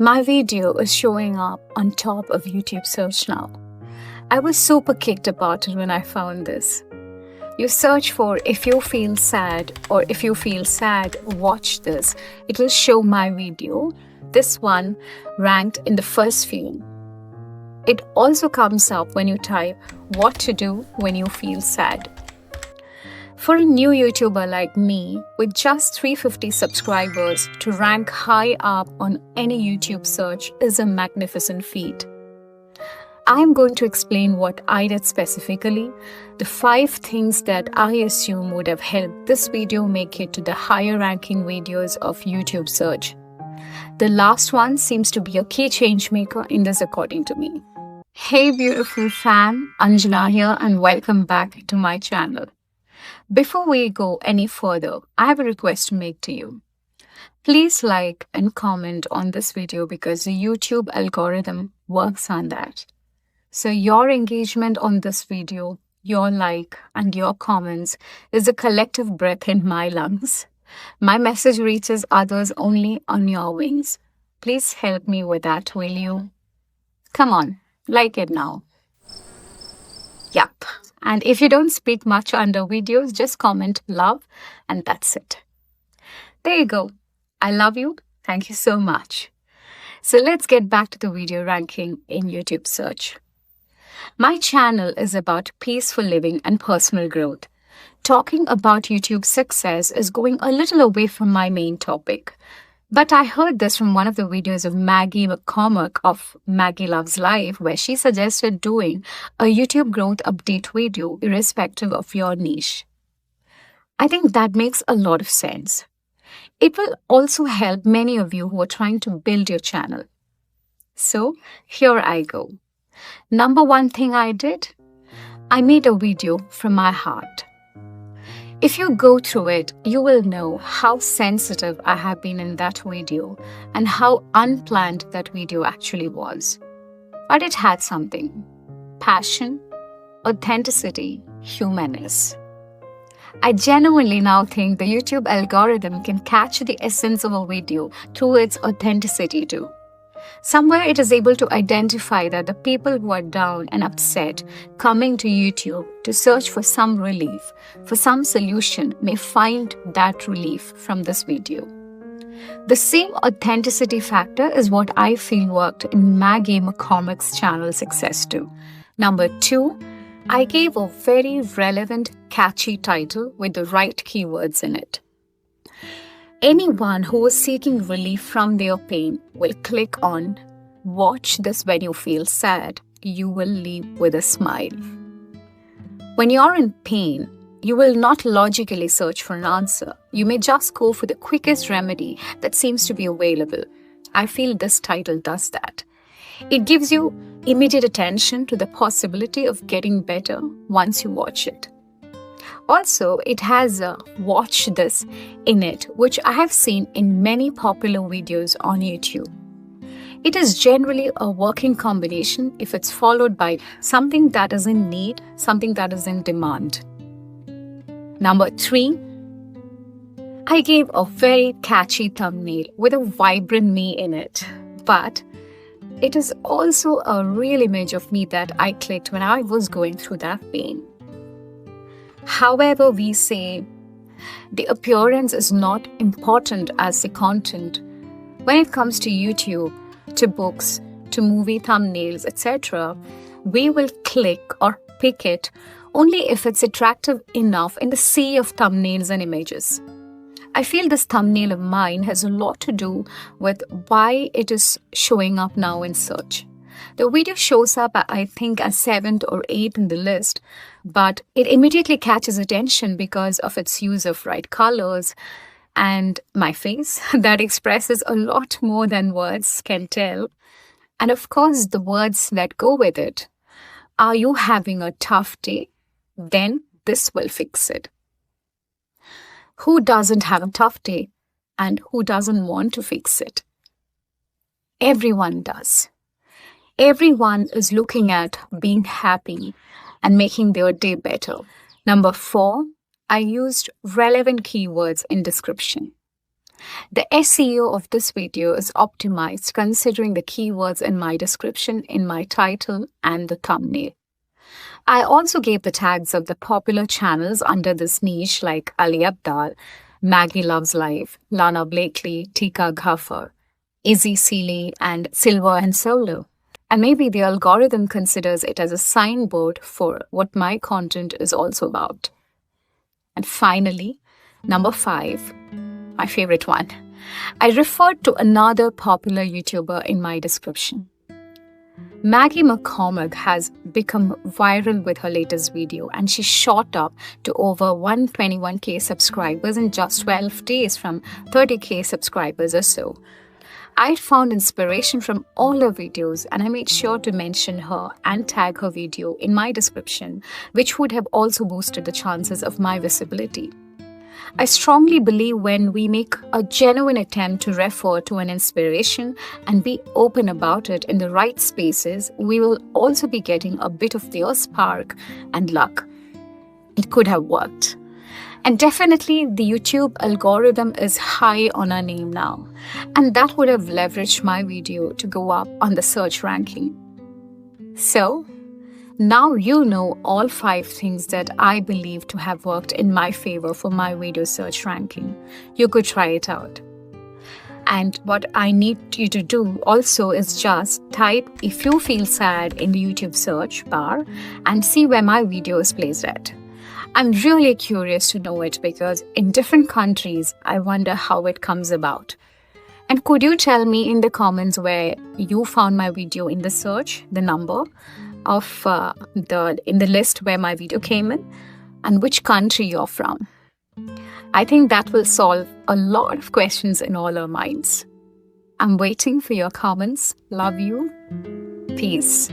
My video is showing up on top of YouTube search now. I was super kicked about it when I found this. You search for if you feel sad or if you feel sad, watch this. It will show my video. This one ranked in the first few. It also comes up when you type what to do when you feel sad. For a new YouTuber like me, with just 350 subscribers, to rank high up on any YouTube search is a magnificent feat. I am going to explain what I did specifically, the 5 things that I assume would have helped this video make it to the higher ranking videos of YouTube search. The last one seems to be a key change maker in this according to me. Hey beautiful fam, Anjana here and welcome back to my channel. Before we go any further, I have a request to make to you. Please like and comment on this video because the YouTube algorithm works on that. So your engagement on this video, your like and your comments is a collective breath in my lungs. My message reaches others only on your wings. Please help me with that, will you? Come on, like it now. Yup. And if you don't speak much under videos, just comment love and that's it. There you go. I love you. Thank you so much. So let's get back to the video ranking in YouTube search. My channel is about peaceful living and personal growth. Talking about YouTube success is going a little away from my main topic. But I heard this from one of the videos of Maggie McCormack of Maggie Loves Life, where she suggested doing a YouTube growth update video irrespective of your niche. I think that makes a lot of sense. It will also help many of you who are trying to build your channel. So here I go. Number 1 thing I did, I made a video from my heart. If you go through it, you will know how sensitive I have been in that video and how unplanned that video actually was. But it had something: passion, authenticity, humanness. I genuinely now think the YouTube algorithm can catch the essence of a video through its authenticity too. Somewhere it is able to identify that the people who are down and upset coming to YouTube to search for some relief, for some solution, may find that relief from this video. The same authenticity factor is what I feel worked in Maggie McCormack's channel success too. Number 2, I gave a very relevant, catchy title with the right keywords in it. Anyone who is seeking relief from their pain will click on "Watch this when you feel sad." You will leave with a smile. When you're in pain, you will not logically search for an answer. You may just go for the quickest remedy that seems to be available. I feel this title does that. It gives you immediate attention to the possibility of getting better once you watch it. Also, it has a "watch this" in it, which I have seen in many popular videos on YouTube. It is generally a working combination if it's followed by something that is in need, something that is in demand. Number 3, I gave a very catchy thumbnail with a vibrant me in it. But it is also a real image of me that I clicked when I was going through that pain. However, we say the appearance is not important as the content. When it comes to YouTube, to books, to movie thumbnails, etc., we will click or pick it only if it's attractive enough in the sea of thumbnails and images. I feel this thumbnail of mine has a lot to do with why it is showing up now in search. The video shows up, I think, as 7th or 8th in the list, but it immediately catches attention because of its use of right colors and my face that expresses a lot more than words can tell. And of course, the words that go with it. Are you having a tough day? Then this will fix it. Who doesn't have a tough day and who doesn't want to fix it? Everyone does. Everyone is looking at being happy and making their day better. Number 4, I used relevant keywords in description. The SEO of this video is optimized considering the keywords in my description, in my title, and the thumbnail. I also gave the tags of the popular channels under this niche like Ali Abdal, Maggie Loves Life, Lana Blakely, Tika Ghaffar, Izzy Seeley, and Silver and Solo. And maybe the algorithm considers it as a signboard for what my content is also about. And finally, number 5, my favorite one. I referred to another popular YouTuber in my description. Maggie McCormack has become viral with her latest video, and she shot up to over 121k subscribers in just 12 days from 30k subscribers or so. I found inspiration from all her videos, and I made sure to mention her and tag her video in my description, which would have also boosted the chances of my visibility. I strongly believe when we make a genuine attempt to refer to an inspiration and be open about it in the right spaces, we will also be getting a bit of their spark and luck. It could have worked. And definitely the YouTube algorithm is high on our name now, and that would have leveraged my video to go up on the search ranking. So, now you know all 5 things that I believe to have worked in my favor for my video search ranking. You could try it out. And what I need you to do also is just type "if you feel sad" in the YouTube search bar and see where my video is placed at. I'm really curious to know it because in different countries, I wonder how it comes about. And could you tell me in the comments where you found my video in the search, the number of in the list where my video came in, and which country you're from? I think that will solve a lot of questions in all our minds. I'm waiting for your comments. Love you. Peace.